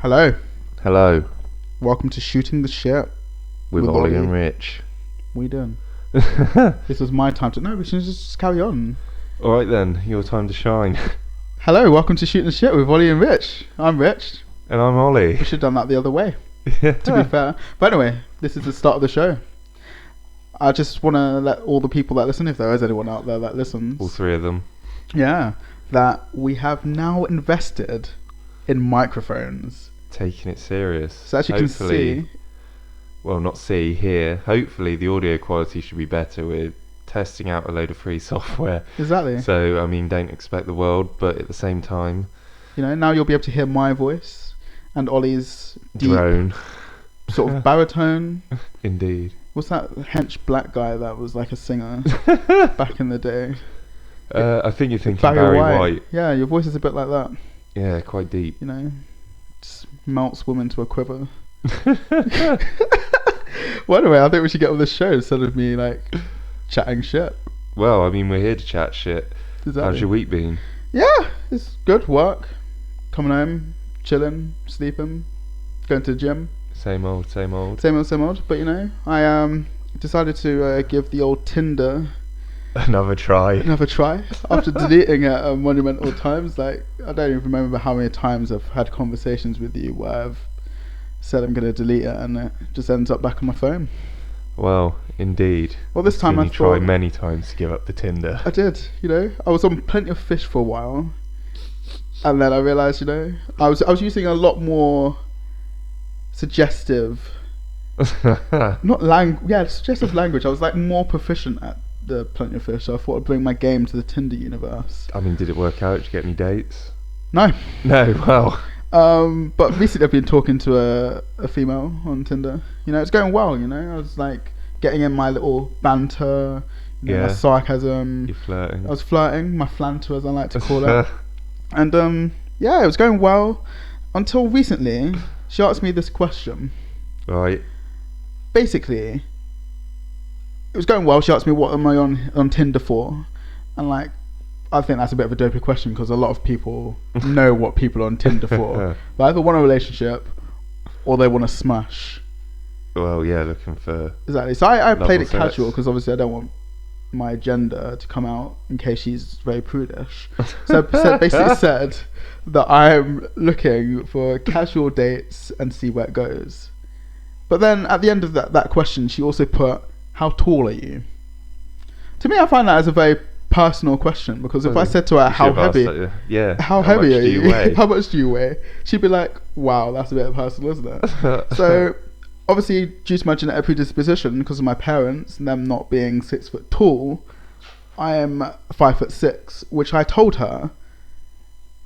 Hello. Hello. Welcome to Shooting the Shit With Ollie and Rich. What are you doing? This was my time to... No, we should just carry on. Alright then, your time to shine. Hello, welcome to Shooting the Shit with Ollie and Rich. I'm Rich. And I'm Ollie. We should have done that the other way, to be fair. But anyway, this is the start of the show. I just want to let all the people that listen, if there is anyone out there that listens... All three of them. Yeah, that we have now invested in microphones. Taking it serious. So as you can see... Well, not see, hear. Hopefully the audio quality should be better. We're testing out a load of free software. Exactly. So, I mean, don't expect the world, but at the same time... You know, now you'll be able to hear my voice and Ollie's deep drone. Sort of baritone. Indeed. What's that hench black guy that was like a singer back in the day? I think you're thinking Barry White. Yeah, your voice is a bit like that. Yeah, quite deep. You know, just melts women to a quiver. Well, anyway, I think we should get on this show instead of me like chatting shit. Well, I mean, we're here to chat shit. Exactly. How's your week been? Yeah, it's good. Work, coming home, chilling, sleeping, going to the gym. Same old, same old. Same old, same old. But you know, I decided to give the old Tinder another try after deleting it monumental times. Like, I don't even remember how many times I've had conversations with you where I've said I'm going to delete it and it just ends up back on my phone. Well, indeed. Well, this time I tried many times to give up the Tinder. I did. You know, I was on Plenty of Fish for a while, and then I realised, you know, I was using a lot more suggestive, suggestive language. I was like more proficient at the Plenty of Fish, so I thought I'd bring my game to the Tinder universe. I mean, did it work out? Did you get any dates? No. Well. But recently I've been talking to a female on Tinder. You know, it's going well, you know. I was like getting in my little banter, my sarcasm. You're flirting. I was flirting, my flanter as I like to call it. And yeah, it was going well until recently she asked me this question. Right. Basically, it was going well. She asked me what am I on Tinder for, and like, I think that's a bit of a dopey question because a lot of people know what people are on Tinder for. They either want a relationship or they want to smash. Well, yeah, looking for... Exactly. So I played it sex. casual because obviously I don't want my agenda to come out in case she's very prudish. So basically said that I'm looking for casual dates and see where it goes. But then at the end of that question, she also put, how tall are you? To me, I find that as a very personal question because if I said to her how heavy are you, how much do you weigh, she'd be like, wow, that's a bit personal, isn't it? So obviously due to my genetic predisposition because of my parents and them not being 6 foot tall, I am 5'6", which I told her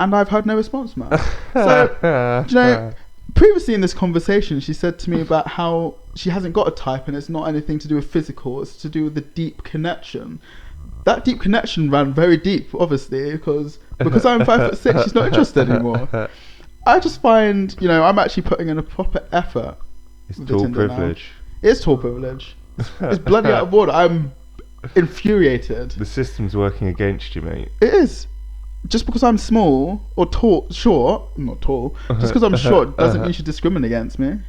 and I've had no response from her. So you know, previously in this conversation she said to me about how she hasn't got a type and it's not anything to do with physical, it's to do with the deep connection. That deep connection ran very deep, obviously, because I'm 5'6", she's not interested anymore. I just find, you know, I'm actually putting in a proper effort. It's tall privilege. It is tall privilege. It's bloody out of order. I'm infuriated. The system's working against you, mate. It is. Just because I'm small or short, not tall, just because I'm short doesn't mean you should discriminate against me.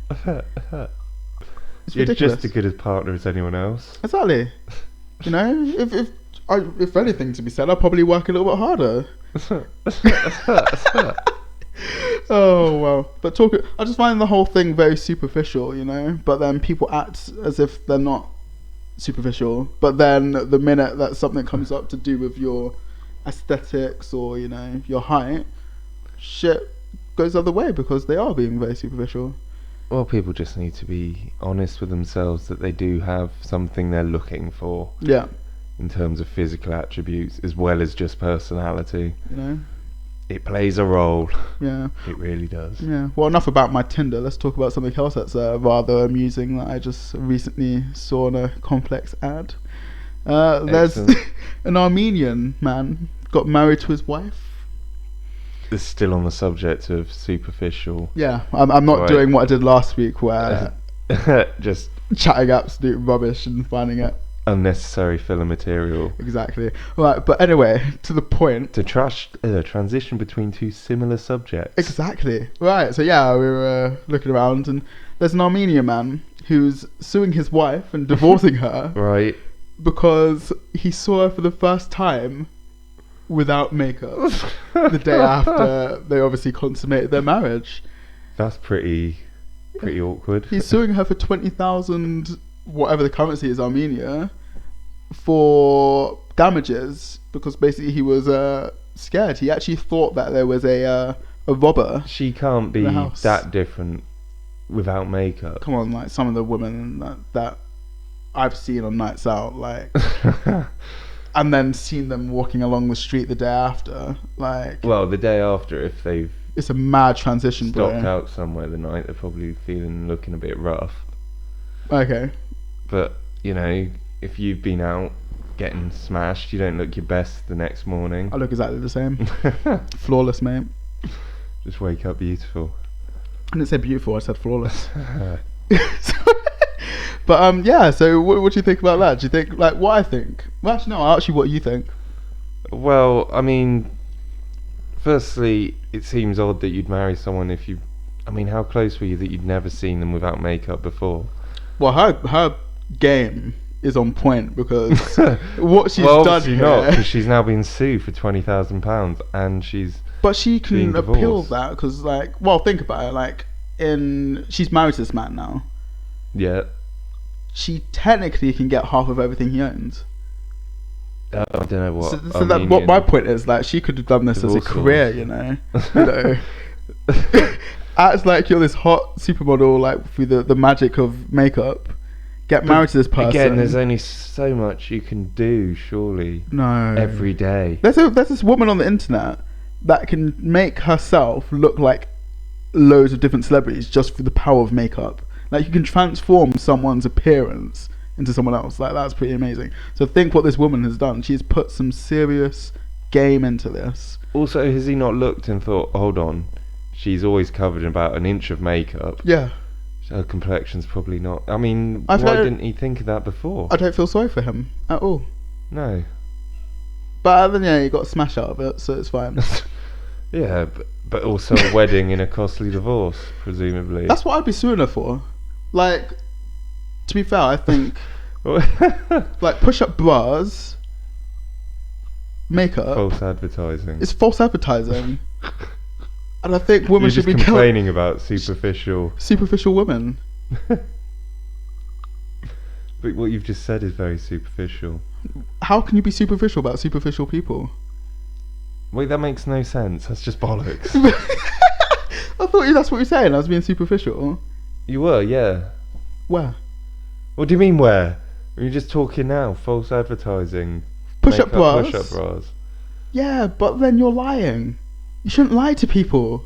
It's You're ridiculous. just as good a partner as anyone else. Exactly. You know, if anything to be said, I'll probably work a little bit harder. Oh well, but I just find the whole thing very superficial, you know. But then people act as if they're not superficial. But then the minute that something comes up to do with your aesthetics or, you know, your height, shit goes the other way because they are being very superficial. Well, people just need to be honest with themselves that they do have something they're looking for. Yeah. In terms of physical attributes as well as just personality. You know? It plays a role. Yeah. It really does. Yeah. Well, enough about my Tinder. Let's talk about something else that's rather amusing that I just recently saw in a complex ad. There's an Armenian man got married to his wife. It's still on the subject of superficial. Yeah. I'm not doing what I did last week where just chatting absolute rubbish and finding it unnecessary filler material. Exactly. Right, but anyway, to the point. To transition between two similar subjects. Exactly. Right, so yeah, we were looking around and there's an Armenian man who's suing his wife and divorcing her. Right. Because he saw her for the first time without makeup the day after they obviously consummated their marriage. That's pretty awkward. He's suing her for 20,000, whatever the currency is, Armenia, for damages because basically he was scared. He actually thought that there was a robber. She can't be that different without makeup. Come on, like some of the women that I've seen on nights out, like, and then seen them walking along the street the day after, like. Well, the day after, if they've. It's a mad transition, bro. Stopped out somewhere the night, they're probably looking a bit rough. Okay. But, you know, if you've been out getting smashed, you don't look your best the next morning. I look exactly the same. Flawless, mate. Just wake up beautiful. I didn't say beautiful, I said flawless. But yeah, so what do you think about that? Do you think, like, what I think? Well, actually, no, actually what you think. Well, I mean, firstly, it seems odd that you'd marry someone if you... I mean, how close were you that you'd never seen them without makeup before? Well, her game is on point because what she's well, done here... not, because she's now been sued for £20,000 and she's... But she can appeal divorced. that because, like... Well, think about it, like, she's married to this man now. Yeah. She technically can get half of everything he owns. I don't know what. So that what my point is, like, she could have done this as a career, you know. Acts like you're this hot supermodel, like through the magic of makeup. Get married to this person. Again, there's only so much you can do, surely. No. Every day. There's this woman on the internet that can make herself look like loads of different celebrities just through the power of makeup. Like, you can transform someone's appearance into someone else. Like, that's pretty amazing. So think what this woman has done. She's put some serious game into this. Also, has he not looked and thought, hold on, she's always covered in about an inch of makeup. Yeah. Her complexion's probably not... I mean, why didn't he think of that before? I don't feel sorry for him at all. No. But then, yeah, you got a smash out of it, so it's fine. Yeah, but also a wedding in a costly divorce, presumably. That's what I'd be suing her for. Like, to be fair, I think like push-up bras, makeup, false advertising. It's false advertising, and I think women should be complaining about superficial women. But what you've just said is very superficial. How can you be superficial about superficial people? Wait, that makes no sense. That's just bollocks. I thought that's what you're saying. I was being superficial. You were, yeah. Where? What do you mean where? You're just talking now. False advertising. Push-up bras. Push-up bras. Yeah, but then you're lying. You shouldn't lie to people.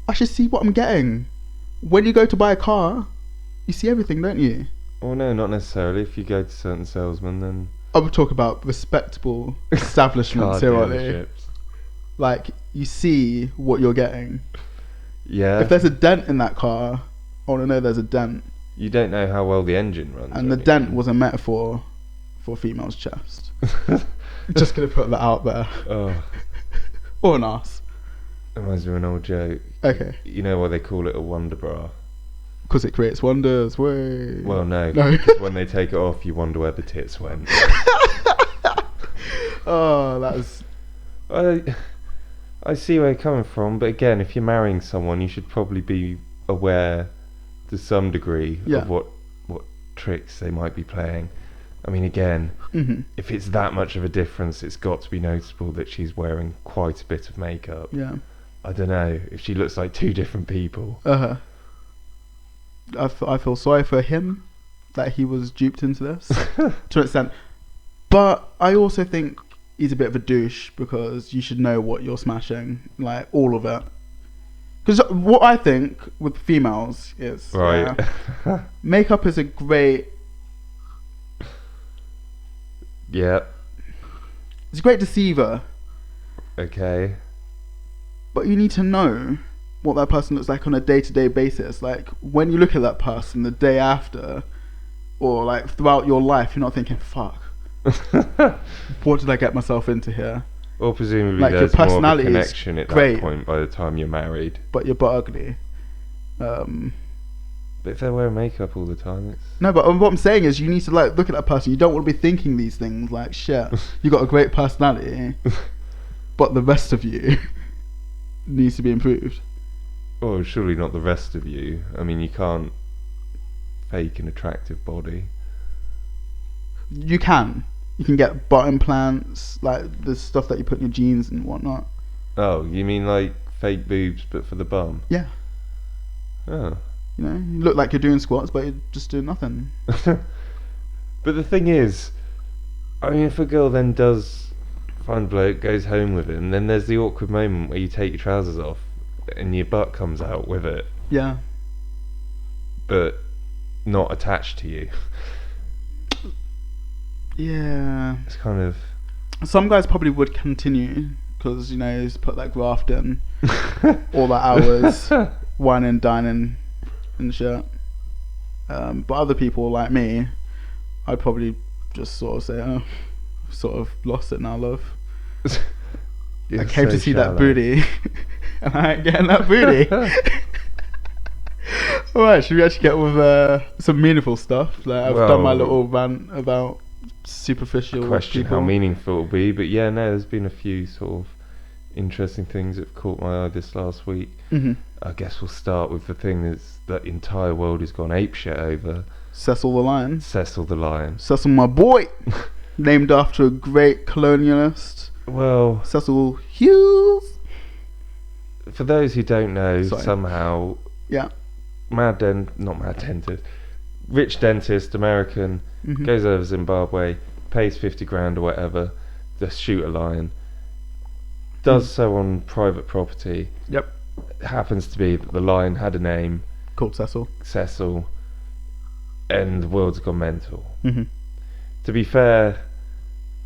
I should see what I'm getting. When you go to buy a car, you see everything, don't you? Oh no, not necessarily. If you go to certain salesmen, then... I would talk about respectable establishments here, aren't they? Like, you see what you're getting. Yeah. If there's a dent in that car, I want to know there's a dent. You don't know how well the engine runs. And the dent was a metaphor for a female's chest. Just gonna put that out there. Oh. Or an ass. Reminds me of an old joke. Okay. You know why they call it a wonder bra? Because it creates wonders. Way. Well, no. Because when they take it off, you wonder where the tits went. Oh, that was... I see where you're coming from, but again, if you're marrying someone, you should probably be aware to some degree of what tricks they might be playing. I mean, again, if it's that much of a difference, it's got to be noticeable that she's wearing quite a bit of makeup. Yeah. I don't know, if she looks like two different people. I feel sorry for him that he was duped into this to an extent, but I also think he's a bit of a douche because you should know what you're smashing, like all of it. Because what I think with females is makeup is a great it's a great deceiver. Okay. But you need to know what that person looks like on a day-to-day basis. Like, when you look at that person the day after, or like throughout your life, you're not thinking, "Fuck, what did I get myself into here?" Well, presumably Like, your there's more of a personality is connection at great. that point by the time you're married. But you're butt ugly. But if they're wearing makeup all the time, it's... No, but what I'm saying is you need to like look at that person. You don't want to be thinking these things like, shit, you got a great personality, but the rest of you needs to be improved. Well, surely not the rest of you. I mean, you can't fake an attractive body. You can get butt implants, like the stuff that you put in your jeans and whatnot. Oh, you mean like fake boobs but for the bum? Yeah. Oh. You know, you look like you're doing squats, but you're just doing nothing. But the thing is, I mean, if a girl then does find a bloke, goes home with him, then there's the awkward moment where you take your trousers off and your butt comes out with it. Yeah. But not attached to you. Yeah. It's kind of... Some guys probably would continue, because, you know, he's put that graft in. All the hours, whining, dining and shit. But other people like me, I'd probably just sort of say, oh, I've sort of lost it now, love. I came to see that booty and I ain't getting that booty. Alright, should we actually get with some meaningful stuff? Like, I've done my little rant about superficial question people. how meaningful it'll be, but yeah, no, there's been a few sort of interesting things that have caught my eye this last week. I guess we'll start with the thing that the entire world has gone apeshit over. Cecil the Lion. Cecil the Lion. Cecil, my boy, named after a great colonialist. Well, Cecil Hughes. For those who don't know, Sorry. somehow, Yeah. rich dentist, American, Mhm. goes over to Zimbabwe, pays 50 grand or whatever to shoot a lion. Does so on private property. Yep. It happens to be that the lion had a name, Called Cecil. Cecil, and the world's gone mental. Mhm. To be fair,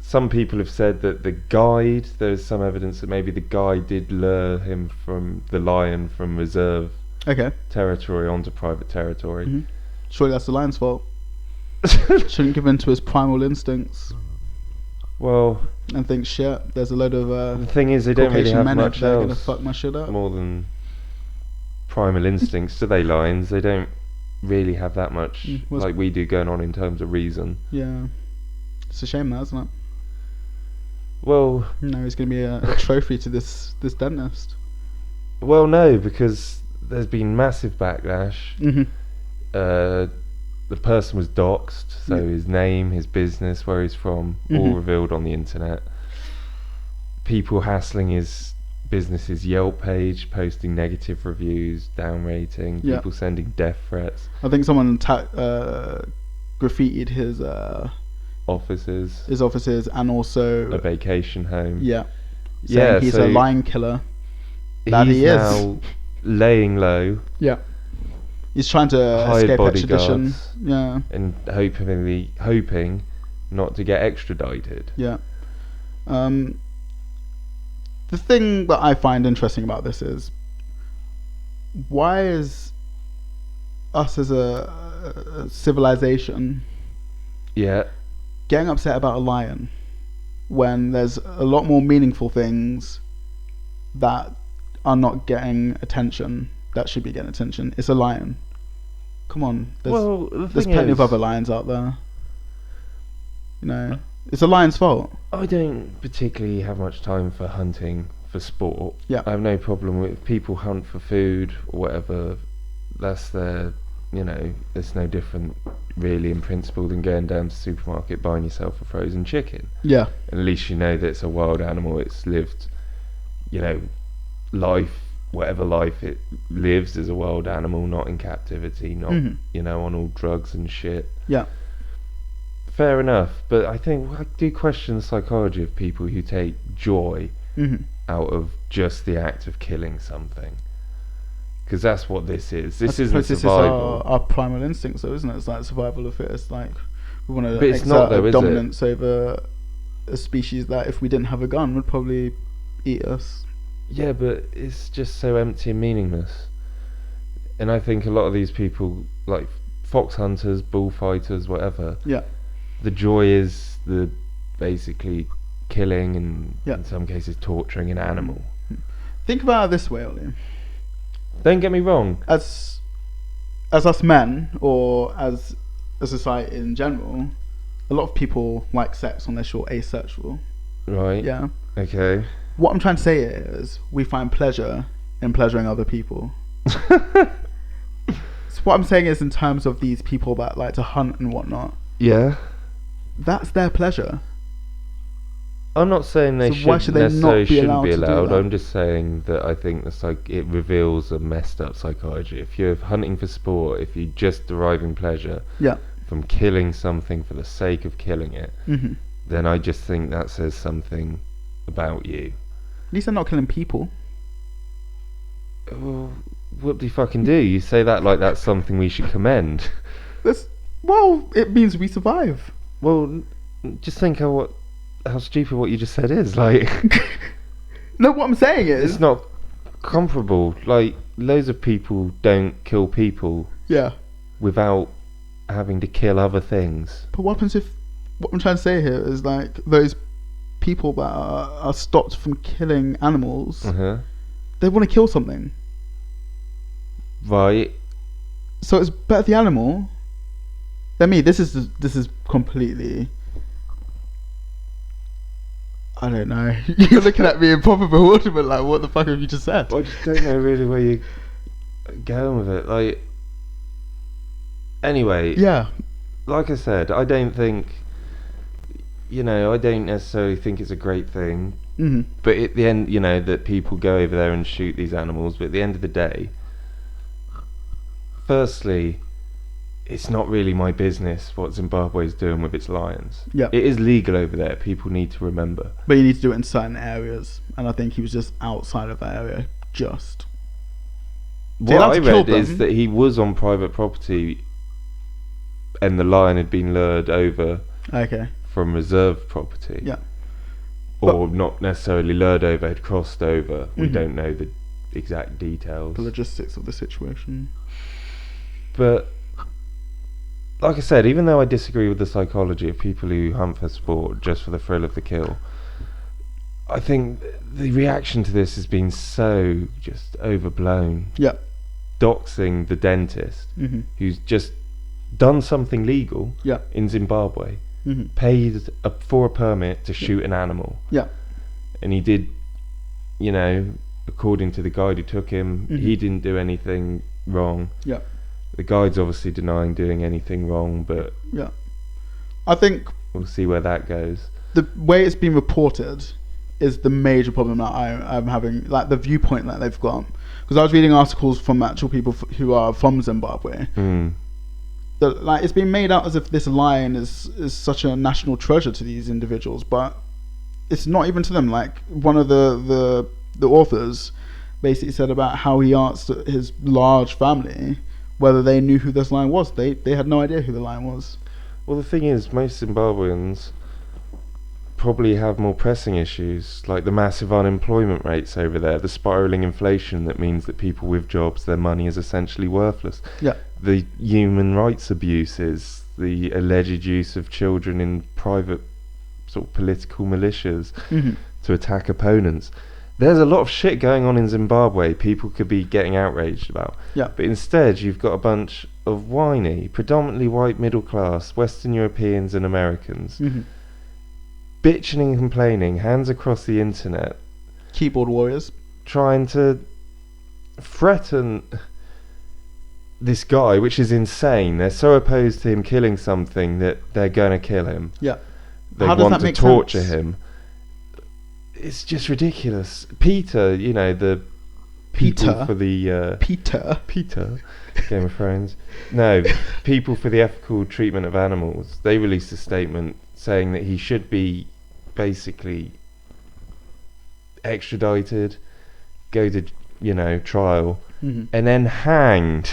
some people have said that the guide, there's some evidence that maybe the guide did lure him from the lion from reserve Okay. territory onto private territory. Mhm. Surely that's the lion's fault. Shouldn't give in to his primal instincts Well, and think, shit, there's a load of the thing is, they don't really Caucasian have men out much there gonna else fuck my shit up. more than primal instincts, do they, lions? They don't really have that much like we do going on in terms of reason. Yeah. It's a shame, that, isn't it? Well, No, he's gonna be a trophy to this dentist. well, no, because there's been massive backlash. Mhm. The person was doxed, so his name, his business, where he's from, all revealed on the internet. People hassling his business's Yelp page, posting negative reviews, down rating, people sending death threats. I think someone graffitied his offices and also A vacation home. Yeah. Saying he's so a lion killer. That he is. Now laying low. Yeah. He's trying to Hired escape extradition. bodyguards. Yeah. And hoping not to get extradited. Yeah. The thing that I find interesting about this is, why is us as a civilization getting upset about a lion when there's a lot more meaningful things that are not getting attention that should be getting attention? It's a lion. Come on. There's plenty of other lions out there. You know, it's a lion's fault. I don't particularly have much time for hunting for sport. Yeah. I have no problem with people hunt for food or whatever. That's their, it's no different really in principle than going down to the supermarket buying yourself a frozen chicken. Yeah. At least you know that it's a wild animal. It's lived, life, whatever life it lives as a wild animal, not in captivity, not, on all drugs and shit. Yeah. Fair enough, but I do question the psychology of people who take joy out of just the act of killing something. Because that's what this is. This isn't survival. This is our primal instincts, though, isn't it? It's like survival of fittest. Like, we want to exert dominance over a species that, if we didn't have a gun, would probably eat us. Yeah, but it's just so empty and meaningless. And I think a lot of these people, like fox hunters, bullfighters, whatever. Yeah. The joy is the basically killing and Yeah. in some cases torturing an animal. Think about it this way, Ollie. Don't get me wrong. As us men, or as a society in general, a lot of people like sex unless you're asexual. Right. Yeah. Okay. What I'm trying to say is we find pleasure in pleasuring other people. So what I'm saying is, in terms of these people that like to hunt and whatnot, Yeah. that's their pleasure. I'm not saying they So why should they necessarily not be shouldn't allowed be to do allowed. that? I'm just saying that I think it reveals a messed up psychology. If you're hunting for sport, if you're just deriving pleasure Yeah. from killing something for the sake of killing it, Mm-hmm. then I just think that says something about you. At least they're not killing people. Well, what do you fucking do? You say that like that's something we should commend. Well, it means we survive. Well, just think how stupid what you just said is. Like, No, what I'm saying is, it's not comparable. Like, loads of people don't kill people yeah. without having to kill other things. But what happens if, what I'm trying to say here is, like, those people that are stopped from killing animals, they want to kill something. Right. So it's better the animal than me. This is completely, I don't know. You're looking at me in proper bewilderment, like, what the fuck have you just said? I just don't know really where you're going with it. Like, anyway. Yeah. Like I said, I don't necessarily think it's a great thing. Mm-hmm. But at the end, that people go over there and shoot these animals. But at the end of the day, firstly, it's not really my business what Zimbabwe is doing with its lions. Yeah. It is legal over there. People need to remember. But you need to do it in certain areas, and I think he was just outside of that area. Just. What I read is that he was on private property, and the lion had been lured over. Okay. From reserve property. Yeah. Or not necessarily lured over, had crossed over. We Mhm. don't know the exact details. The logistics of the situation. But, like I said, even though I disagree with the psychology of people who hunt for sport just for the thrill of the kill, I think the reaction to this has been so just overblown. Yeah. Doxing the dentist, Mm-hmm. who's just done something legal Yeah. in Zimbabwe, Mm-hmm. paid for a permit to shoot an animal. Yeah. And he did, according to the guide who took him, Mhm. he didn't do anything wrong. Yeah. The guide's obviously denying doing anything wrong, but Yeah. I think we'll see where that goes. the way it's been reported is the major problem that I'm having, like the viewpoint that they've got. Because I was reading articles from actual people who are from Zimbabwe. That, like, it's been made out as if this lion is such a national treasure to these individuals, but it's not even to them. Like, one of the authors basically said about how he asked his large family whether they knew who this lion was. They had no idea who the lion was. Well, the thing is, most Zimbabweans probably have more pressing issues, like the massive unemployment rates over there, the spiralling inflation that means that people with jobs, their money is essentially worthless. Yeah. The human rights abuses, the alleged use of children in private sort of political militias Mm-hmm. to attack opponents. There's a lot of shit going on in Zimbabwe people could be getting outraged about. Yeah. But instead you've got a bunch of whiny, predominantly white middle class, Western Europeans and Americans Mm-hmm. bitching and complaining, hands across the internet, Keyboard warriors. trying to threaten this guy, which is insane. They're so opposed to him killing something that they're going to kill him. Yeah. They How does want that to make torture sense? him. It's just ridiculous. Peter, the people Peter? for the Peter. Game of Thrones. No, people for the ethical treatment of animals. They released a statement saying that he should be basically extradited, go to trial, Mm-hmm. and then hanged.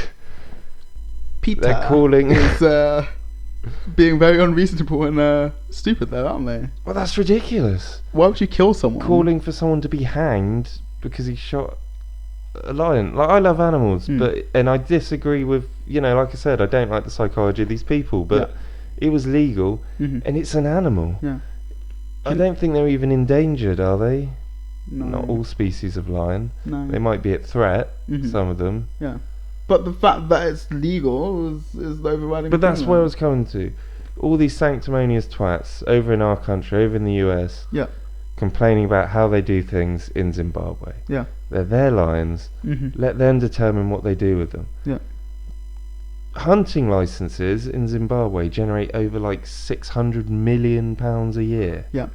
Peter They're calling is being very unreasonable and stupid there, aren't they? Well, that's ridiculous. Why would you kill someone? Calling for someone to be hanged because he shot a lion. Like, I love animals, Mm. and I disagree with, like I said, I don't like the psychology of these people, but it was legal, Mhm. and it's an animal. Yeah. I don't think they're even endangered, are they? No. Not all species of lion. No. They might be at threat, Mhm. some of them. Yeah. But the fact that it's legal is the overriding. But that's thing, where I man. was coming to. All these sanctimonious twats over in our country, over in the US, Yeah. complaining about how they do things in Zimbabwe. Yeah. They're their lions. Mhm. Let them determine what they do with them. Yeah. Hunting licenses in Zimbabwe generate over like £600 million a year. Yeah.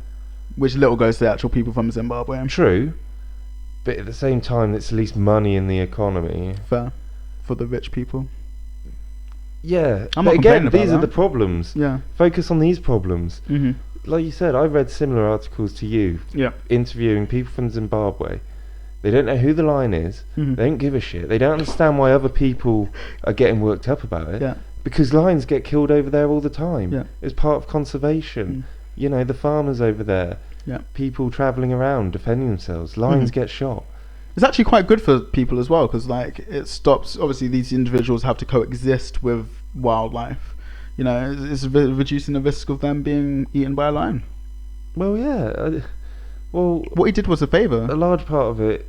Which little goes to the actual people from Zimbabwe. I'm sure. True, but at the same time, it's at least money in the economy. Fair. For the rich people. Yeah, I'm but not again, complaining about these are that. the problems. Yeah. Focus on these problems. Mhm. Like you said, I've read similar articles to you, Yeah. interviewing people from Zimbabwe. They don't know who the lion is. Mhm. They don't give a shit. They don't understand why other people are getting worked up about it. Yeah. Because lions get killed over there all the time. Yeah. It's part of conservation. The farmers over there, Yeah. people travelling around defending themselves. Lions get shot. It's actually quite good for people as well, because like it stops. Obviously, these individuals have to coexist with wildlife. It's reducing the risk of them being eaten by a lion. Well, yeah. What he did was a favour. A large part of it,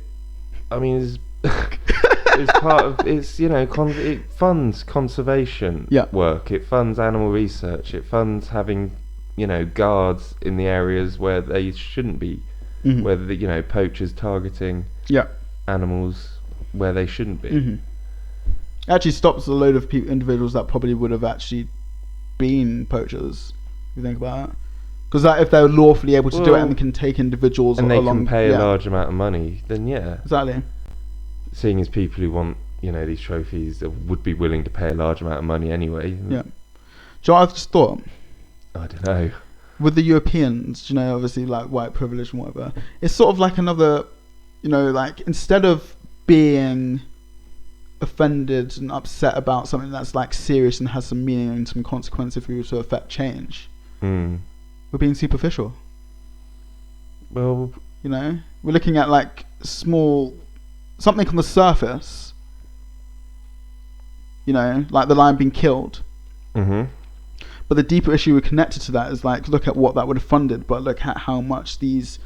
I mean, is part of it funds conservation work. It funds animal research. It funds having guards in the areas where they shouldn't be, where the poachers targeting animals where they shouldn't be. It actually stops a load of individuals that probably would have actually been poachers. If you think about it, because if they're lawfully able to do it and can take individuals and they along, can pay a large amount of money, then exactly. Seeing as people who want these trophies would be willing to pay a large amount of money anyway. Yeah. Do you know what I've just thought? I don't know. With the Europeans, obviously like white privilege and whatever, it's sort of like another, like instead of being offended and upset about something that's like serious and has some meaning and some consequence if we were to affect change, we're being superficial. Well, we're looking at like something on the surface, like the lion being killed. But the deeper issue connected to that is like, look at what that would have funded, but look at how much these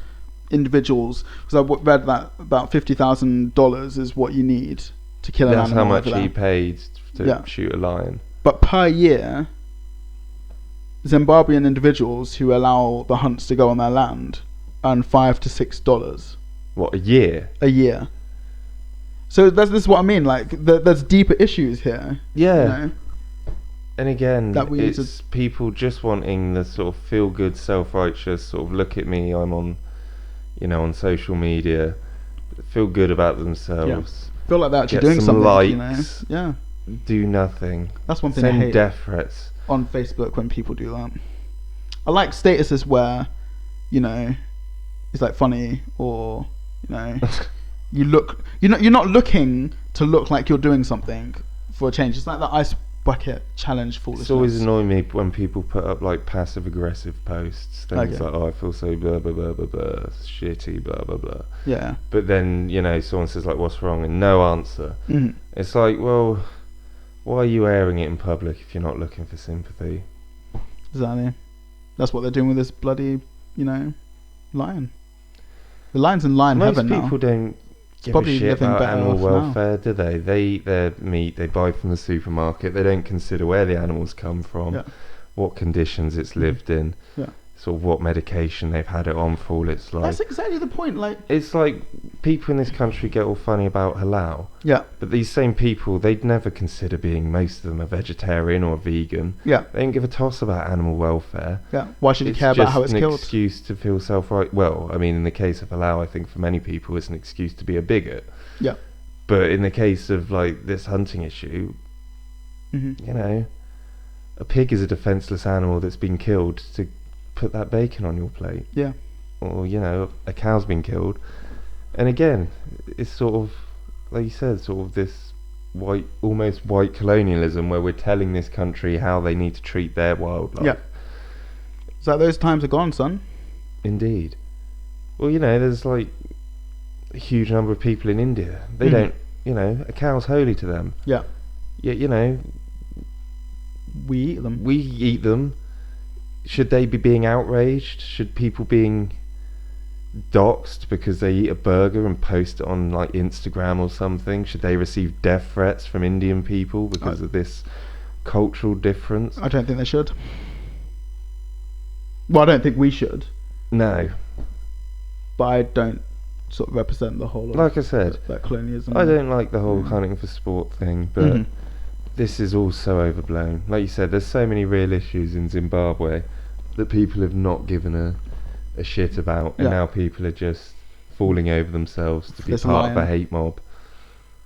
individuals, because I read that about $50,000 is what you need to kill an animal. That's how much he paid to shoot a lion. But per year, Zimbabwean individuals who allow the hunts to go on their land earn $5 to $6. What, a year? A year. So this is what I mean. Like, there's deeper issues here. Yeah. And again, that it's people just wanting the sort of feel-good, self-righteous sort of look at me. I'm on, on social media, feel good about themselves. Feel like they're actually get doing some something. Likes, Yeah. Do nothing. That's one thing I Send hate death threats on Facebook when people do that. I like statuses where, it's like funny or you look. You're not looking to look like you're doing something for a change. It's like the ice bucket challenge foolishness. It's always annoying me when people put up like passive aggressive posts, things like, I feel so blah blah blah blah blah, shitty blah blah blah. Yeah. But then someone says like, what's wrong, and no answer. It's like, well, why are you airing it in public if you're not looking for sympathy? Exactly. That's what they're doing with this bloody lion. The lion's in lion heaven now. Most people don't give a shit about animal welfare, do they? Their meat they buy from the supermarket. They don't consider where the animals come from, what conditions it's lived in, sort of what medication they've had it on for all its life. That's exactly the point. Like, it's like people in this country get all funny about halal. Yeah. But these same people, they'd never consider being, most of them, a vegetarian or a vegan. Yeah. They don't give a toss about animal welfare. Yeah. Why should you care about how it's killed? It's just an excuse to feel self-right. Well, I mean, in the case of halal, I think for many people, it's an excuse to be a bigot. Yeah. But in the case of like this hunting issue, a pig is a defenseless animal that's been killed to put that bacon on your plate. Yeah. Or a cow's been killed, and again, it's sort of like you said, sort of this almost white colonialism where we're telling this country how they need to treat their wildlife. Yeah. So those times are gone, son. Indeed. Well, there's like a huge number of people in India. They don't, a cow's holy to them. Yeah. Yeah, we eat them. We eat them. Should they be being outraged? Should people being doxed because they eat a burger and post it on like Instagram or something? Should they receive death threats from Indian people because of this cultural difference? I don't think they should. Well, I don't think we should. No. But I don't sort of represent the whole of, like I said, that colonialism. I don't like the whole hunting for sport thing, but this is all so overblown. Like you said, there's so many real issues in Zimbabwe that people have not given a shit about, and now people are just falling over themselves to be part of a hate mob.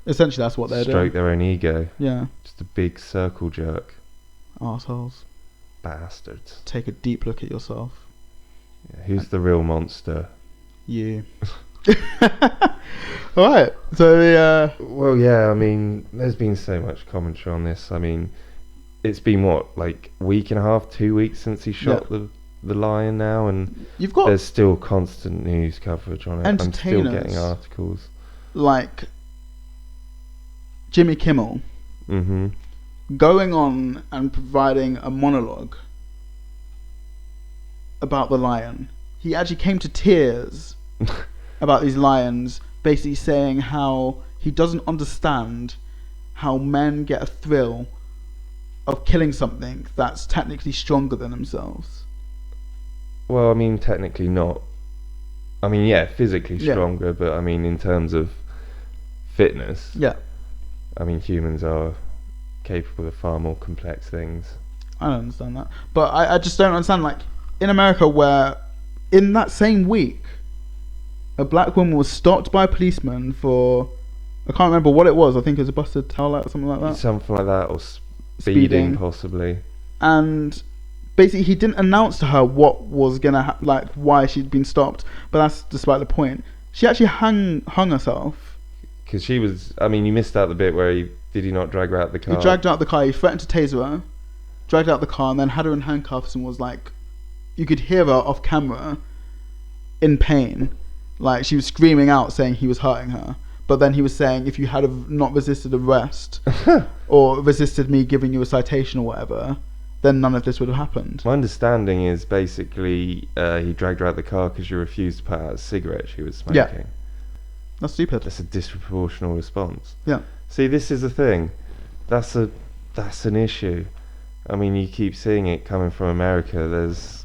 Essentially, that's what they're doing. Stroke their own ego. Yeah. Just a big circle jerk. Arseholes. Bastards. Take a deep look at yourself. Yeah, who's the real monster? You. Alright, so well, yeah, I mean, there's been so much commentary on this. I mean, it's been what, like a week and a half, 2 weeks since he shot the lion now, and there's still constant news coverage on it. I'm still getting articles. Like Jimmy Kimmel going on and providing a monologue about the lion. He actually came to tears about these lions, basically saying how he doesn't understand how men get a thrill of killing something that's technically stronger than themselves. Well, I mean, technically not. I mean, yeah, physically stronger, but I mean, in terms of fitness, I mean, humans are capable of far more complex things. I don't understand that. But I just don't understand, like, in America, where in that same week, a black woman was stopped by a policeman for, I can't remember what it was, I think it was a busted towelette or something like that. Something like that, or speeding possibly. And basically he didn't announce to her what was gonna like why she'd been stopped, but that's despite the point. She actually hung herself. Because she was, I mean, you missed out the bit where did he not drag her out the car? He dragged her out the car, he threatened to taser her, dragged her out the car, and then had her in handcuffs and was like, you could hear her off camera in pain. Like, she was screaming out saying he was hurting her. But then he was saying, if you had have not resisted arrest or resisted me giving you a citation or whatever, then none of this would have happened. My understanding is basically he dragged her out the car because she refused to put out a cigarette she was smoking. Yeah. That's stupid. That's a disproportional response. Yeah. See, this is the thing. That's an issue. I mean, you keep seeing it coming from America. There's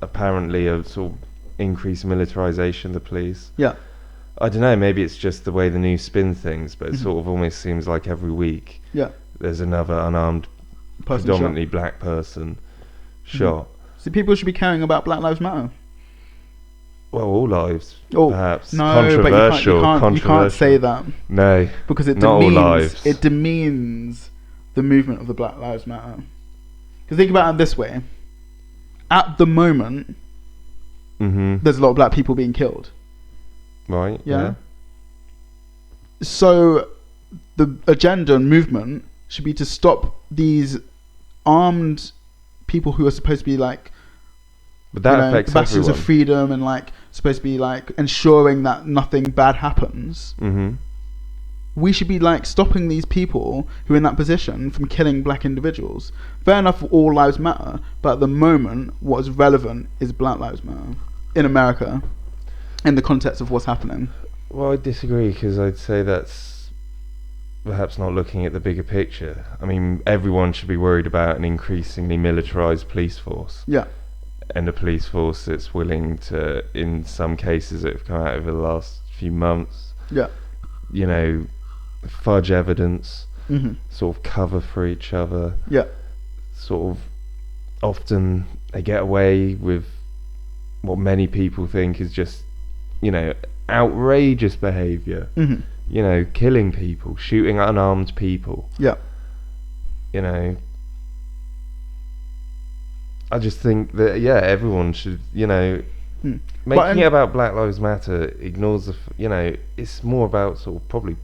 apparently a sort of increased militarization of the police. Yeah. I don't know, maybe it's just the way the news spin things, but it sort of almost seems like every week there's another unarmed, predominantly black person shot. See, people should be caring about Black Lives Matter. Well, all lives, perhaps. No, controversial. But you can't say that. No, because it demeans the movement of the Black Lives Matter. Because think about it this way. At the moment, there's a lot of black people being killed. Right, yeah. So the agenda and movement should be to stop these armed people who are supposed to be like, but that affects bastions everyone. Of freedom and like supposed to be like ensuring that nothing bad happens. We should be like stopping these people who are in that position from killing black individuals. Fair enough, all lives matter, but at the moment what is relevant is Black Lives Matter in America, in the context of what's happening. Well, I disagree, because I'd say that's perhaps not looking at the bigger picture. I mean, everyone should be worried about an increasingly militarized police force. Yeah. And a police force that's willing to, in some cases that have come out over the last few months, you know, fudge evidence, sort of cover for each other. Yeah. Sort of often they get away with what many people think is just, you know, outrageous behaviour. You know, killing people, shooting unarmed people. Yeah. You know, I just think that, everyone should, you know, making it about Black Lives Matter ignores you know, it's more about sort of probably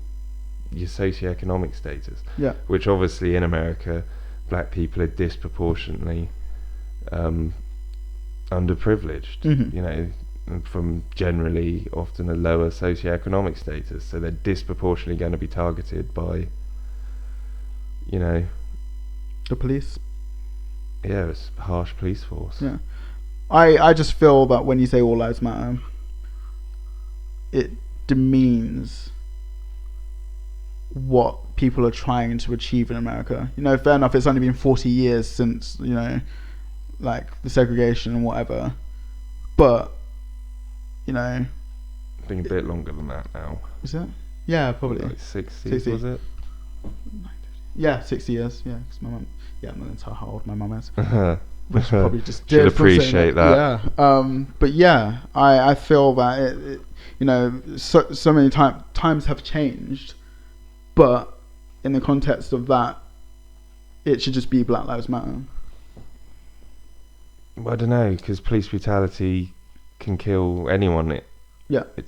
your socioeconomic status. Yeah. Which obviously in America, black people are disproportionately underprivileged. You know, from generally often a lower socioeconomic status, so they're disproportionately going to be targeted by, you know, the police. Yeah, it's a harsh police force. Yeah, I just feel that when you say all lives matter, it demeans what people are trying to achieve in America. You know, fair enough, it's only been 40 years since, you know, like the segregation and whatever, but, you know, I think a bit longer than that now. Is it? Yeah, probably. Like 60s, was it? Yeah, 60 years. Yeah, because my mum. Yeah, I'm not going to tell how old my mum is. Which probably just should appreciate that. Yeah. But yeah, I feel that it you know, so many times have changed, but in the context of that, it should just be Black Lives Matter. Well, I don't know, because police brutality can kill anyone it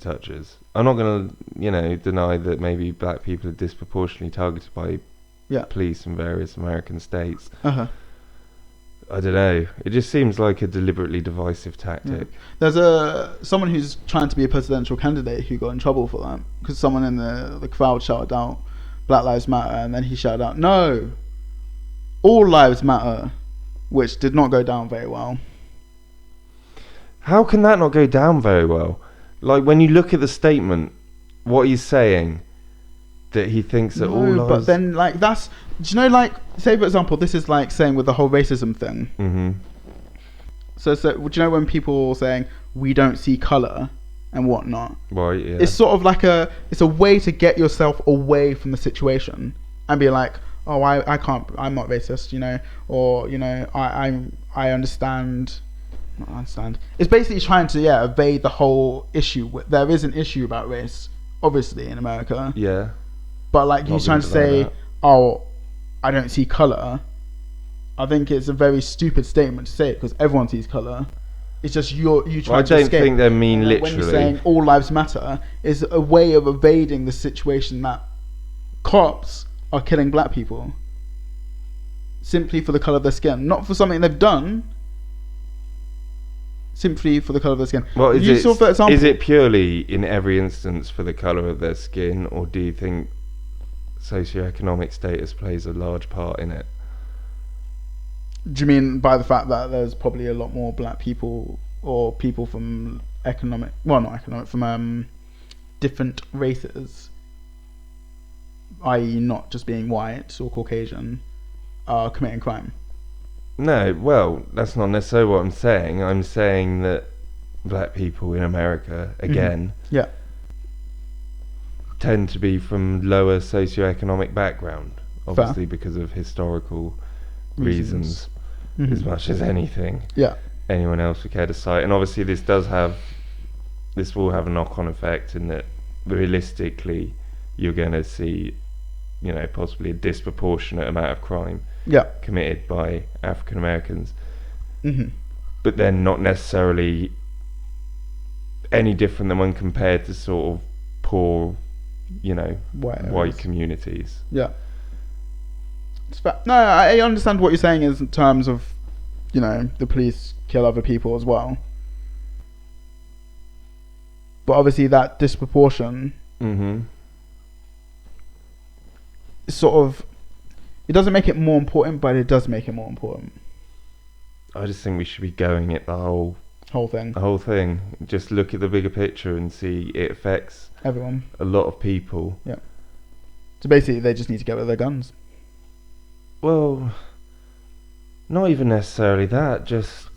touches. I'm not going to, you know, deny that maybe black people are disproportionately targeted by police in various American states. I don't know. It just seems like a deliberately divisive tactic. Yeah. There's someone who's trying to be a presidential candidate who got in trouble for that because someone in the crowd shouted out Black Lives Matter, and then he shouted out, no, all lives matter, which did not go down very well. How can that not go down very well? Like, when you look at the statement, what he's saying, that he thinks that all lives... But then, like, that's... Do you know, like, say, for example, this is like saying with the whole racism thing. Mm-hmm. So, do you know when people are saying, we don't see colour and whatnot? Right, yeah. It's sort of like it's a way to get yourself away from the situation and be like, oh, I can't, I'm not racist, you know, or, you know, I understand... Not understand. It's basically trying to evade the whole issue. There is an issue about race, obviously, in America. Yeah. But like he's trying to say, oh, I don't see colour. I think it's a very stupid statement to say it because everyone sees colour. It's just you trying to escape. I don't think they mean literally. When you're saying all lives matter, is a way of evading the situation that cops are killing black people simply for the colour of their skin, not for something they've done. Simply for the colour of their skin. Well, is it purely in every instance for the colour of their skin, or do you think socioeconomic status plays a large part in it? Do you mean by the fact that there's probably a lot more black people or people from from different races, i.e. not just being white or Caucasian, are committing crime? No, well, that's not necessarily what I'm saying. I'm saying that black people in America, again, tend to be from lower socioeconomic background, obviously because of historical reasons, as much as anything. Yeah. Anyone else would care to cite. And obviously this will have a knock-on effect in that realistically you're going to see, you know, possibly a disproportionate amount of crime committed by African Americans, but then not necessarily any different than when compared to sort of poor, you know, white communities. Yeah. No, I understand what you're saying is in terms of, you know, the police kill other people as well, but obviously that disproportion sort of, it doesn't make it more important, but it does make it more important. I just think we should be going at the whole thing. The whole thing. Just look at the bigger picture and see it affects everyone. A lot of people. Yeah. So basically, they just need to get rid of their guns. Well, not even necessarily that. Just,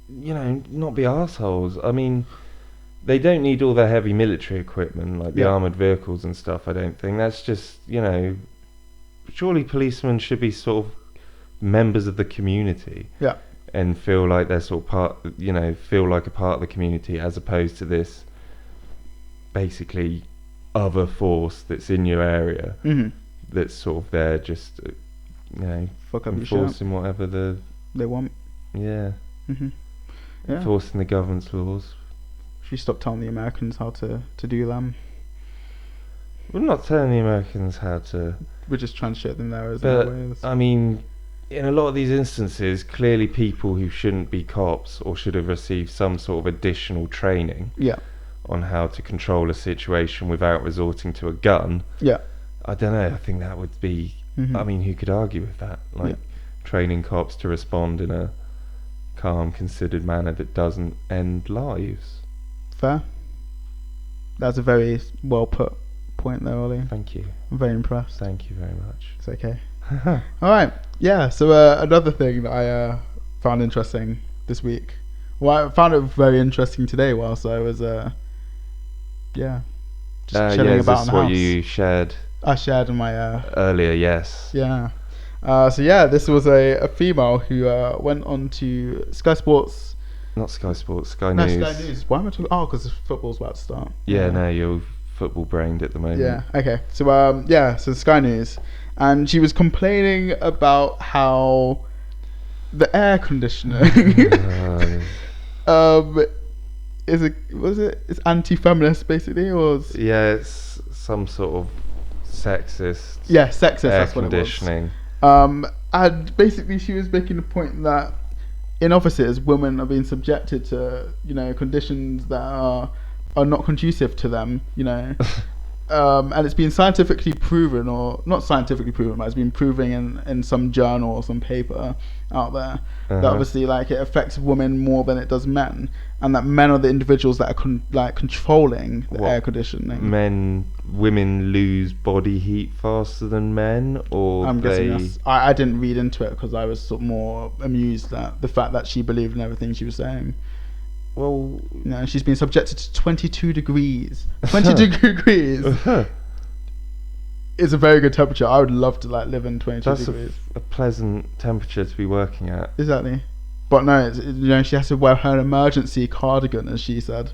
you know, not be arseholes. I mean, they don't need all their heavy military equipment, like the armoured vehicles and stuff, I don't think. That's just, you know, surely policemen should be sort of members of the community. Yeah. And feel like they're sort of feel like a part of the community, as opposed to this basically other force that's in your area, that's sort of there just, you know, enforcing whatever they want. Yeah. Enforcing the government's laws. Should we stop telling the Americans how to do them? We're not telling the Americans how to. We're just trying to show them there as I mean, in a lot of these instances, clearly people who shouldn't be cops or should have received some sort of additional training on how to control a situation without resorting to a gun. Yeah. I don't know. I think that would be. I mean, who could argue with that? Like training cops to respond in a calm, considered manner that doesn't end lives. Fair. That's a very well put point there, Ollie. Thank you. I'm very impressed. Thank you very much. It's okay. All right. Yeah. So another thing that I found interesting this week. Well, I found it very interesting today whilst I was just chilling about in the house. What you shared? I shared in my earlier. Yes. Yeah. So yeah, this was a female who went on to Sky Sports. Not Sky Sports, Sky News. Sky News. Why am I talking? Oh, because football's about to start. Yeah, no, you're football brained at the moment. Yeah. Okay. So so Sky News, and she was complaining about how the air conditioning it's anti-feminist basically, or it's some sort of sexist. Yeah, sexist. Air that's conditioning. What it was. And basically she was making the point that in offices women are being subjected to conditions that are not conducive to them, and it's been scientifically proven, or not scientifically proven, but it's been proven in some journal or some paper out there that obviously it affects women more than it does men, and that men are the individuals that are controlling the air conditioning. Women lose body heat faster than men, or I'm guessing I didn't read into it because I was sort of more amused at the fact that she believed in everything she was saying. Well, she's been subjected to 22 degrees. 22 degrees is a very good temperature. I would love to live in 22 degrees. That's a pleasant temperature to be working at. Exactly. But no, she has to wear her emergency cardigan, as she said.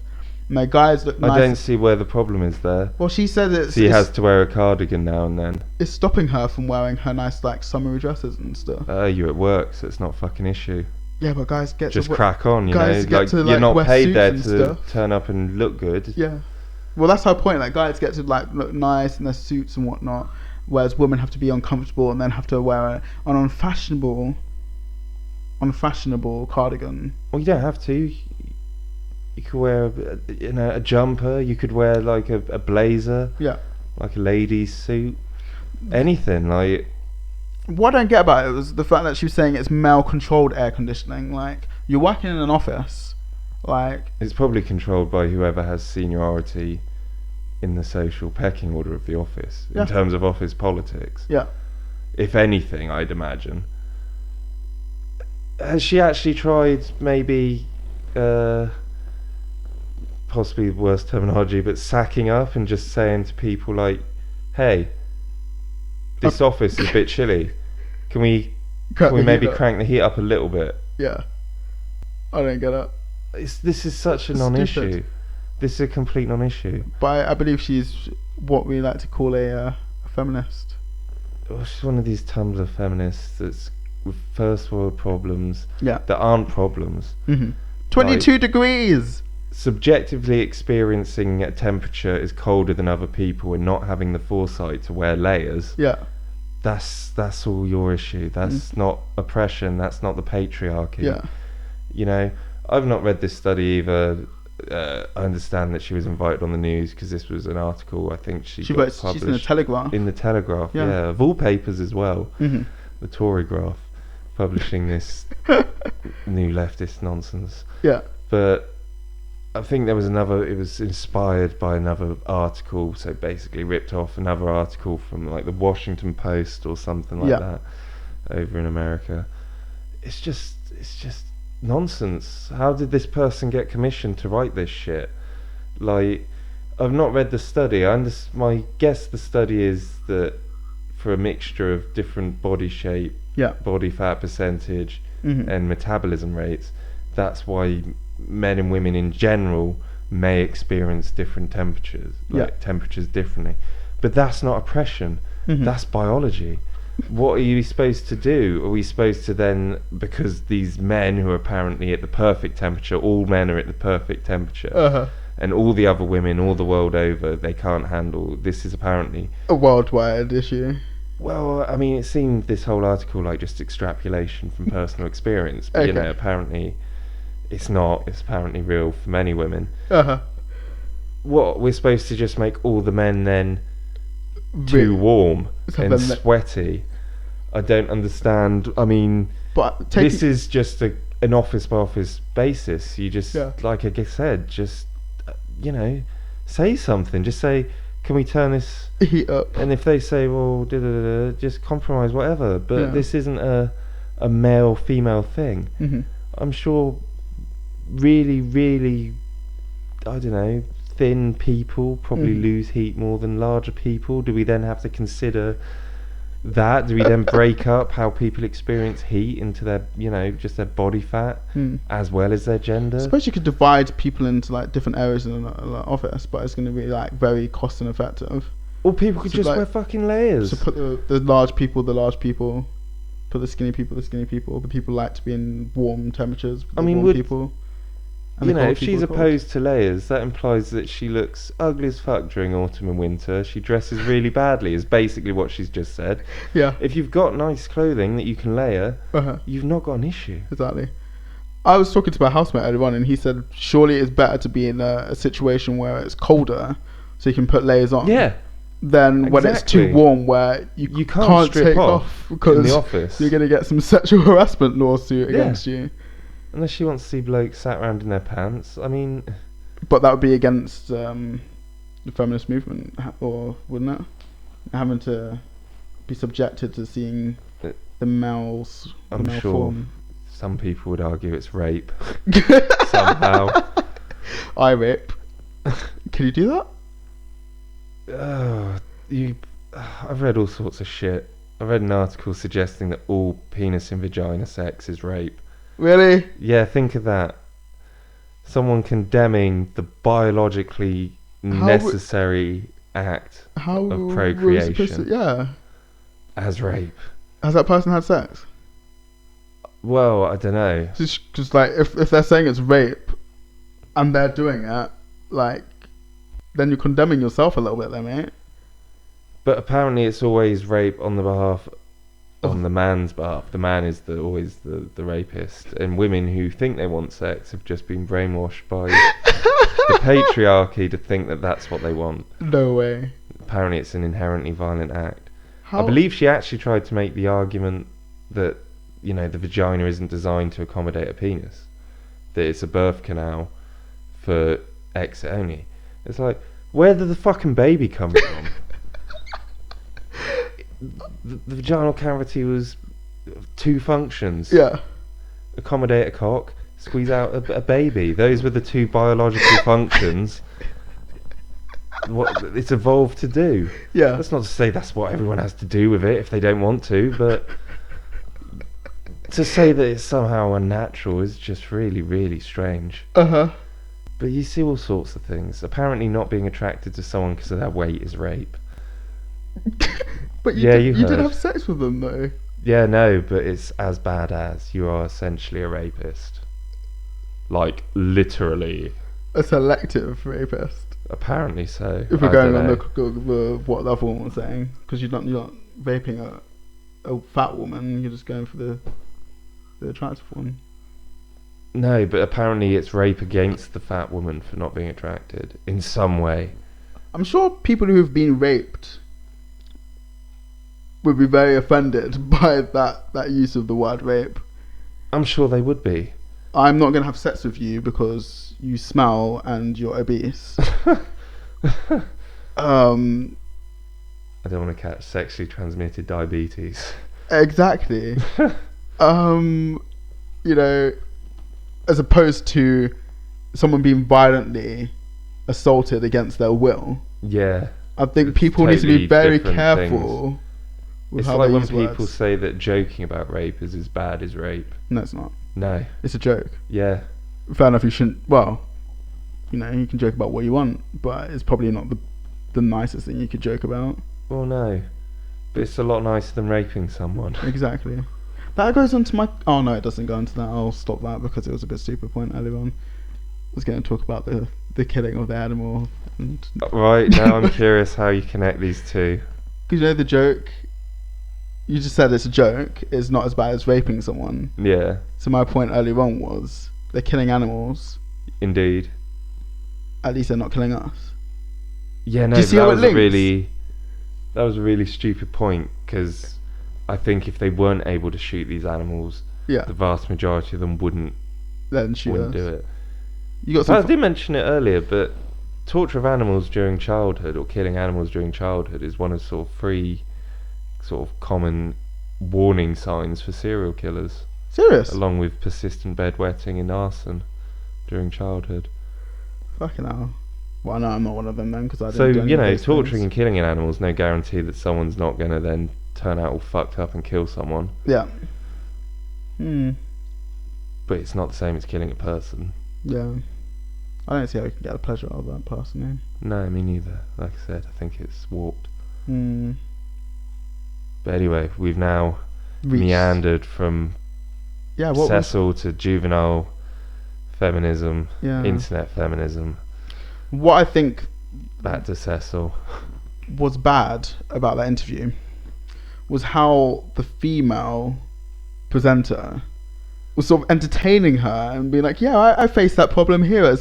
My guys look nice. I don't see where the problem is there. Well, she said she has to wear a cardigan now and then. It's stopping her from wearing her nice summery dresses and stuff. You're at work, so it's not a fucking issue. Yeah, but guys get just to crack on, you're not paid there to turn up and look good. Yeah, well, that's her point. Guys get to look nice in their suits and whatnot, whereas women have to be uncomfortable and then have to wear an unfashionable cardigan. Well, you don't have to. You could wear a jumper. You could wear a blazer. Yeah, like a lady's suit. Anything What I don't get about it was the fact that she was saying it's male-controlled air conditioning. You're working in an office, it's probably controlled by whoever has seniority in the social pecking order of the office in terms of office politics. Yeah. If anything, I'd imagine. Has she actually tried maybe, possibly the worst terminology, but sacking up and just saying to people hey, this office is a bit chilly. Can we maybe crank the heat up a little bit? Yeah. I don't get it. This is such a non-issue. Stupid. This is a complete non-issue. But I believe she's what we like to call a feminist. Well, she's one of these Tumblr feminists that's with first world problems that aren't problems. 22 degrees! Subjectively experiencing a temperature is colder than other people and not having the foresight to wear layers. Yeah. That's all your issue. That's not oppression. That's not the patriarchy. Yeah. I've not read this study either. I understand that she was invited on the news because this was an article. I think she's in the Telegraph. In the Telegraph, yeah. Of all papers as well. The Tory Graph publishing this new leftist nonsense. Yeah. But I think there was it was inspired by another article, so basically ripped off another article from the Washington Post or something like that over in America. It's just nonsense. How did this person get commissioned to write this shit? I've not read the study. My guess the study is that for a mixture of different body shape, body fat percentage, and metabolism rates, that's why men and women in general may experience different temperatures, temperatures differently. But that's not oppression. That's biology. What are you supposed to do? Are we supposed to then, because these men who are apparently at the perfect temperature, all men are at the perfect temperature, and all the other women all the world over, they can't handle, this is apparently a worldwide issue. Well, I mean, it seemed this whole article like just extrapolation from personal experience, but Okay. apparently it's not. It's apparently real for many women. Uh-huh. What, we're supposed to just make all the men then too warm and sweaty? I don't understand. I mean, but this is just an office by office basis. You just, like I said, just say something. Just say, can we turn this heat up? And if they say, well, just compromise, whatever. But this isn't a male female thing. Mm-hmm. I'm sure really, really, I don't know, thin people probably lose heat more than larger people. Do we then have to consider that? Do we then break up how people experience heat into their, just their body fat as well as their gender? I suppose you could divide people into like different areas in an office, but it's going to be like very cost ineffective. Or people could just wear fucking layers. So put the large people, put the skinny people, the people like to be in warm temperatures. I mean, warm people. If she's opposed to layers, that implies that she looks ugly as fuck during autumn and winter. She dresses really badly, is basically what she's just said. Yeah. If you've got nice clothing that you can layer, you've not got an issue. Exactly. I was talking to my housemate earlier on, and he said, surely it's better to be in a situation where it's colder, so you can put layers on. Yeah. Than when it's too warm, where you can't strip take off because in the office. You're going to get some sexual harassment lawsuit against you. Unless she wants to see blokes sat around in their pants. I mean... But that would be against the feminist movement, or wouldn't it? Having to be subjected to seeing the males, I'm male sure form. Some people would argue it's rape. Somehow. I rape. Can you do that? I've read all sorts of shit. I read an article suggesting that all penis and vagina sex is rape. Really? Yeah, think of that. Someone condemning the biologically necessary act of procreation as rape. Has that person had sex? Well, I don't know. Just like, if they're saying it's rape and they're doing it, like, then you're condemning yourself a little bit there, mate. But apparently it's always rape on the man's behalf. The man is always the rapist, and women who think they want sex have just been brainwashed by the patriarchy to think that that's what they want. No way. Apparently it's an inherently violent act. I believe she actually tried to make the argument that the vagina isn't designed to accommodate a penis, that it's a birth canal for exit only. It's like, where did the fucking baby come from? The vaginal cavity was two functions. Yeah. Accommodate a cock, squeeze out a baby. Those were the two biological functions. What it's evolved to do. Yeah. That's not to say that's what everyone has to do with it if they don't want to, but to say that it's somehow unnatural is just really, really strange. Uh-huh. But you see all sorts of things. Apparently not being attracted to someone because of their weight is rape. But you did have sex with them though. Yeah, no, but it's as bad as you are essentially a rapist. Like, literally. A selective rapist. Apparently so. If we're going on the what the other one was saying, because you're not raping a fat woman, you're just going for the attractive one. No, but apparently it's rape against the fat woman for not being attracted in some way. I'm sure people who have been raped would be very offended by that use of the word rape. I'm sure they would be. I'm not going to have sex with you because you smell and you're obese. I don't want to catch sexually transmitted diabetes. Exactly. As opposed to someone being violently assaulted against their will. Yeah. I think people need to be very careful. It's like when people say that joking about rape is as bad as rape. No, it's not. No. It's a joke. Yeah. Fair enough, you shouldn't... Well, you can joke about what you want, but it's probably not the nicest thing you could joke about. Well, no. But it's a lot nicer than raping someone. Exactly. That goes on to my... Oh, no, it doesn't go into that. I'll stop that because it was a bit stupid point earlier on. I was going to talk about the killing of the animal. Right, now I'm curious how you connect these two. Because the joke you just said it's a joke. It's not as bad as raping someone. Yeah. So my point earlier on was they're killing animals. Indeed. At least they're not killing us. Yeah, no, Do you see that how it was links? that was a really stupid point, because I think if they weren't able to shoot these animals, Yeah. the vast majority of them wouldn't shoot us. do it. You got I some. did mention it earlier, but torture of animals during childhood, or killing animals during childhood, is one of sort of three sort of common warning signs for serial killers, Serious? along with persistent bedwetting and arson during childhood. Fucking hell. Well, no, I'm not one of them then, because I didn't So, do any you of know, those torturing things. and killing an animal is no guarantee that someone's not going to then turn out all fucked up and kill someone. Yeah. But it's not the same as killing a person. Yeah. I don't see how you can get a pleasure out of that personally. No, me neither. Like I said, I think it's warped. Hmm. But anyway, we've now meandered from Cecil to juvenile feminism, internet feminism. What I think back to Cecil was bad about that interview was how the female presenter was sort of entertaining her and being like, yeah, I face that problem here at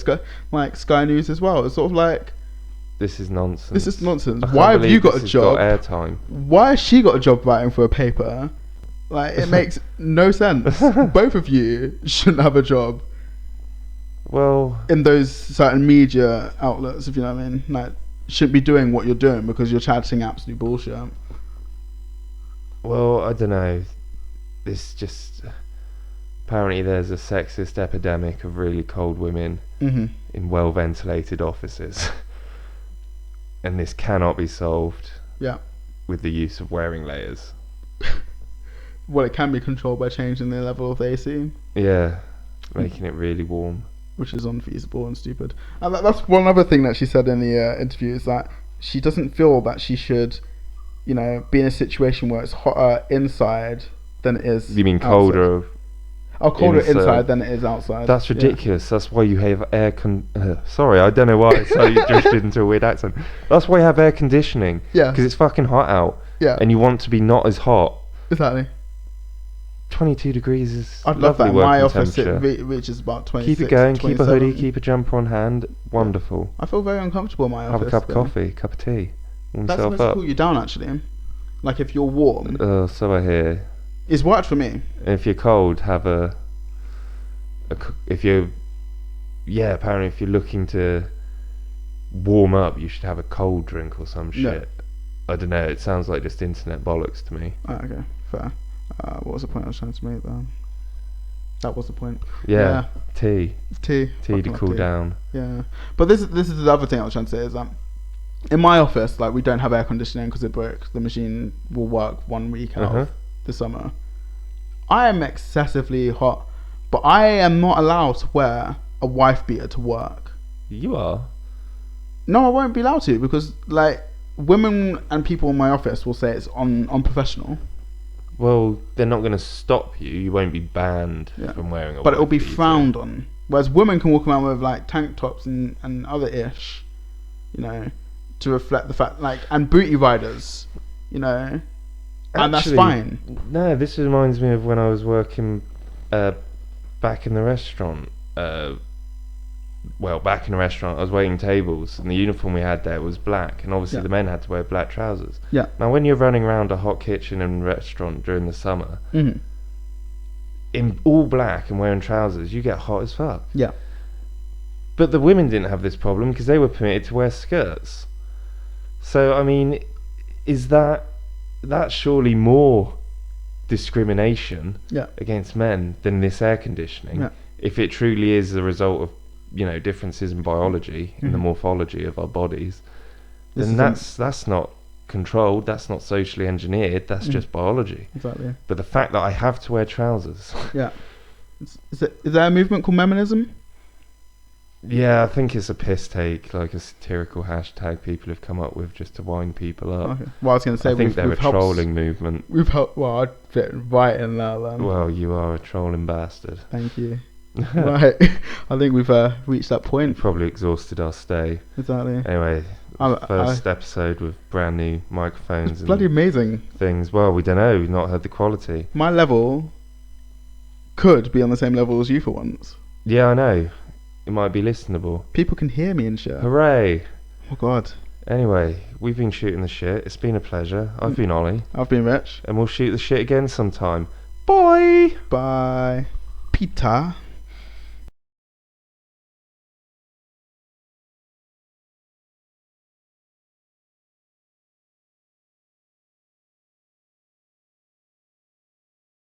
Sky News as well. It's sort of like, this is nonsense. Why have you got a job? Got airtime. Why has she got a job writing for a paper? Like, it makes no sense. Both of you shouldn't have a job. Well, in those certain media outlets, if you know what I mean. Like, shouldn't be doing what you're doing because you're chatting absolute bullshit. Well, I don't know. This just... Apparently there's a sexist epidemic of really cold women in well-ventilated offices. And this cannot be solved with the use of wearing layers. Well, it can be controlled by changing the level of the AC. Yeah, making it really warm. Which is unfeasible and stupid. And that's one other thing that she said in the interview, is that she doesn't feel that she should, you know, be in a situation where it's hotter inside than it is You mean colder? Outside. Oh, colder inside than it is outside. That's ridiculous. That's why you have sorry, I don't know why I suddenly drifted into a weird accent. That's why you have air conditioning. Yeah. Because it's fucking hot out. Yeah. And you want to be not as hot. Exactly. 22 degrees is I'd love that. lovely. My office temperature. reaches about 26. Keep it going. 27. Keep a hoodie. Keep a jumper on hand. Wonderful. I feel very uncomfortable in my office. Have a cup of coffee, a cup of tea. Warm That's yourself supposed to up. cool you down, actually. Like, if you're warm. So I hear. It's worked for me. And if you're cold, have if you're apparently if you're looking to warm up, you should have a cold drink or some shit. I don't know, it sounds like just internet bollocks to me. Okay, fair. What was the point I was trying to make there? That was the point. Yeah. Tea to cool down. Yeah, but this is the other thing I was trying to say, is that in my office, like, we don't have air conditioning because it broke. The machine will work 1 week out of the summer. I am excessively hot, but I am not allowed to wear a wife beater to work. You are? No, I won't be allowed to, because, like, women and people in my office will say it's unprofessional. Well, they're not going to stop you. You won't be banned from wearing a but it will be beater. frowned on. Whereas women can walk around with, like, tank tops and other ish, you know, to reflect the fact, like, and booty riders, you know, and that's fine. No, this reminds me of when I was working back in the restaurant. Back in the restaurant, I was waiting tables, and the uniform we had there was black, and obviously the men had to wear black trousers. Yeah. Now, when you're running around a hot kitchen and restaurant during the summer, in all black and wearing trousers, you get hot as fuck. Yeah. But the women didn't have this problem because they were permitted to wear skirts. So, I mean, is that's surely more discrimination against men than this air conditioning? If it truly is the result of, you know, differences in biology, in the morphology of our bodies, then that's not controlled, that's not socially engineered, that's just biology. Exactly. But the fact that I have to wear trousers. Is there a movement called Meminism? Yeah, I think it's a piss take, like a satirical hashtag people have come up with just to wind people up. Okay. Well, I was going to say, I think they're a trolling movement. We've helped. Well, I'd fit right in there then. Well, you are a trolling bastard. Thank you. Right. I think we've reached that point. Probably exhausted our stay. Exactly. Anyway, first episode with brand new microphones. It's bloody amazing. Things. Well, we don't know. We've not heard the quality. My level could be on the same level as you for once. Yeah, I know. It might be listenable. People can hear me and shit. Hooray. Oh, God. Anyway, we've been shooting the shit. It's been a pleasure. I've been Ollie. I've been Rich. And we'll shoot the shit again sometime. Bye. Bye. Peter.